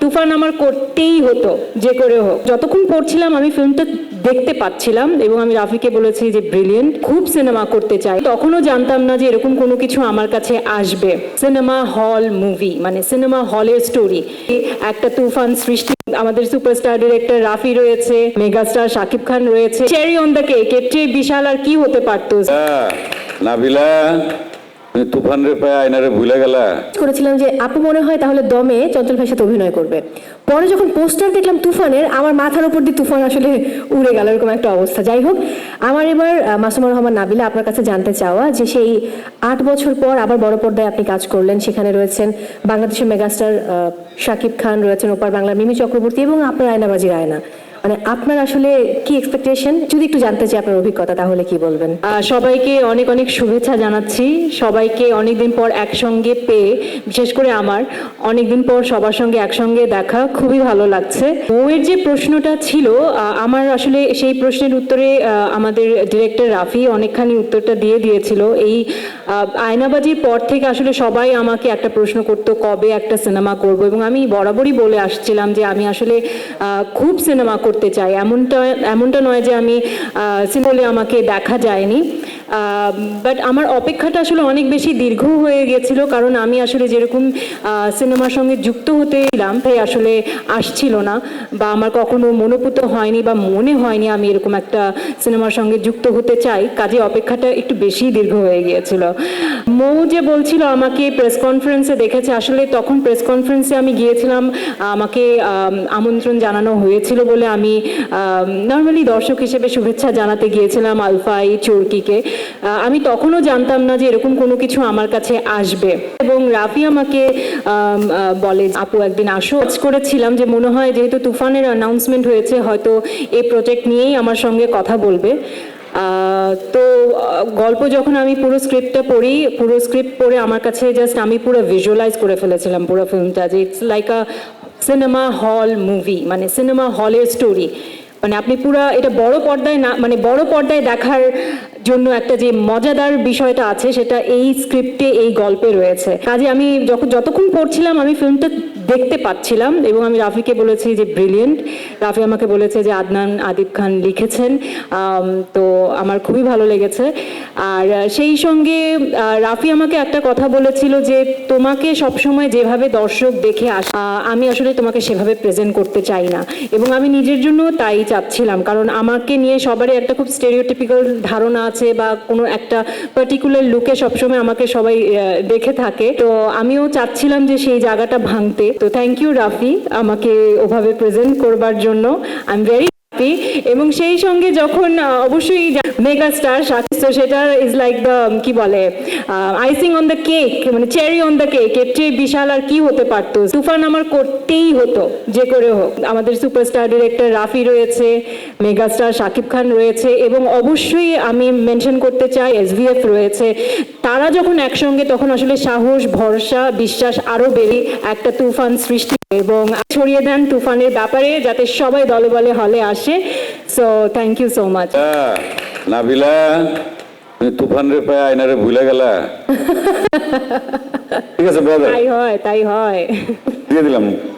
তুফান আমার করতেই হতো যে করে হোক। যতক্ষণ পড়ছিলাম আমি ফিল্মটা দেখতে পাচ্ছিলাম এবং আমি রাফিকে বলেছি যে ব্রিলিয়েন্ট, খুব সিনেমা করতে চাই। তখনও জানতাম না যে এরকম কোনো কিছু আমার কাছে আসবে। সিনেমা হল মুভি, মানে সিনেমা হলের স্টোরি, একটা তুফান সৃষ্টি। আমাদের সুপারস্টার ডিরেক্টর রাফি রয়েছে, মেগাস্টার শাকিব খান রয়েছে, চেরি অন দ্য কেক, এর চেয়ে বিশাল আর কি হতে পারতো। নাবিলা, তুমি তুফান রে পায় আয়নারে ভুলে গেলা। করেছিলাম যে আপু মনে হয় তাহলে দমে চঞ্চল ভাইয়ের সাথে অভিনয় করবে। পরে যখন পোস্টার দেখলাম তুফানের, আমার মাথার উপর দিয়ে তুফান আসলে উড়ে গেল, এরকম একটা অবস্থা। যাই হোক, আমার এবার মাসুমা রহমান নাবিলা আপনার কাছে জানতে চাওয়া যে সেই 8 বছর পর আবার বড় পর্দায় আপনি কাজ করলেন, সেখানে রয়েছেন বাংলাদেশের মেগাস্টার শাকিব খান, রয়েছেন ওপার বাংলার মিমি চক্রবর্তী এবং আপনার আয়নাবাজি রায়না। মানে আপনার আসলে কি এক্সপেকটেশন, যদি একটু জানতে চাই আপনার অভিজ্ঞতা, তাহলে কি বলবেন? সবাইকে অনেক অনেক শুভেচ্ছা জানাচ্ছি। সবাইকে অনেকদিন পর একসঙ্গে পেয়ে, বিশেষ করে আমার অনেকদিন পর সবার সঙ্গে একসঙ্গে দেখা, খুবই ভালো লাগছে। বউয়ের যে প্রশ্নটা ছিল, আমার আসলে সেই প্রশ্নের উত্তরে আমাদের ডিরেক্টর রাফি অনেকখানি উত্তরটা দিয়ে দিয়েছিল। এই আয়নাবাজির পর থেকে আসলে সবাই আমাকে একটা প্রশ্ন করতো, কবে একটা সিনেমা করব, এবং আমি বরাবরই বলে আসছিলাম যে আমি আসলে খুব সিনেমা করতে চাই। এমনটা নয় যে আমি সিনেমা আমাকে দেখা যায়নি, বাট আমার অপেক্ষাটা আসলে অনেক বেশি দীর্ঘ হয়ে গেছিল, কারণ আমি আসলে যেরকম সিনেমার সঙ্গে যুক্ত হতে এলাম তাই আসলে আসছিল না, বা আমার কখনো মনোপুত হয়নি বা মনে হয়নি আমি এরকম একটা সিনেমার সঙ্গে যুক্ত হতে চাই। কাজে অপেক্ষাটা একটু বেশি দীর্ঘ হয়ে গিয়েছিল। মৌ যে বলছিল আমাকে প্রেস কনফারেন্সে দেখেছে, আসলে তখন প্রেস কনফারেন্সে আমি গিয়েছিলাম, আমাকে আমন্ত্রণ জানানো হয়েছিল বলে আমি নর্মালি দর্শক হিসেবে শুভেচ্ছা জানাতে গিয়েছিলাম আলফাই চরকিকে। আমি তখনও জানতাম না যে এরকম কোনো কিছু আমার কাছে আসবে, এবং রাফি আমাকে বলে আপু একদিন আসো। করেছিলাম যে মনে হয় যেহেতু তুফানের অ্যানাউন্সমেন্ট হয়েছে, হয়তো এই প্রজেক্ট নিয়েই আমার সঙ্গে কথা বলবে। তো গল্প যখন আমি পুরো স্ক্রিপ্টটা পড়ি, পুরো স্ক্রিপ্ট পড়ে আমার কাছে জাস্ট আমি পুরো ভিজুয়ালাইজ করে ফেলেছিলাম পুরো ফিল্মটা, যে it's like a cinema hall movie, মানে সিনেমা হলের স্টোরি। মানে আপনি পুরো এটা বড় পর্দায় না, মানে বড় পর্দায় দেখার জন্য একটা যে মজাদার বিষয়টা আছে সেটা এই স্ক্রিপ্টে, এই গল্পে রয়েছে। কাজে আমি যতক্ষণ পড়ছিলাম আমি ফিল্মটা দেখতে পাচ্ছিলাম, এবং আমি রাফিকে বলেছি যে ব্রিলিয়েন্ট। রাফি আমাকে বলেছে যে আদনান আদিব খান লিখেছেন, তো আমার খুবই ভালো লেগেছে। আর সেই সঙ্গে রাফি আমাকে একটা কথা বলেছিল যে তোমাকে সবসময় যেভাবে দর্শক দেখে আমি আসলে তোমাকে সেভাবে প্রেজেন্ট করতে চাই না, এবং আমি নিজের জন্য তাই চাচ্ছিলাম, কারণ আমাকে নিয়ে সবারই একটা খুব স্টেরিওটিপিক্যাল ধারণা আছে, বা কোনো একটা পার্টিকুলার লুকে সবসময় আমাকে সবাই দেখে থাকে। তো আমিও চাচ্ছিলাম যে সেই জায়গাটা ভাঙতে। তো থ্যাংক ইউ রাফি আমাকে ওভাবে প্রেজেন্ট করবার জন্য। I am very happy. এবং সেই সঙ্গে যখন অবশ্যই মেগাস্টার শাকিব, সেটা ইজ লাইক দ্য কি বলে আইসিং অন দ্য কেক, মানে চেরি অন দ্য কেক, এর চেয়ে বিশাল আর কি হতে পারতো। তুফান আমার করতেই হতো যে করে হোক। আমাদের সুপারস্টার ডিরেক্টর রাফি রয়েছে, মেগাস্টার শাকিব খান রয়েছে, এবং অবশ্যই আমি মেনশন করতে চাই SVF রয়েছে। তারা যখন একসঙ্গে, তখন আসলে সাহস, ভরসা, বিশ্বাস আরো বেড়ে একটা তুফান সৃষ্টি এবং ছড়িয়ে দেন তুফানের ব্যাপারে, যাতে সবাই দলে বলে হলে আসে। So thank you so much. Nabila, তুমি তুফান রে পায় আয়নারে ভুলে গেলা। ঠিক আছে ব্রাদার, তাই হয় দিয়ে দিলাম।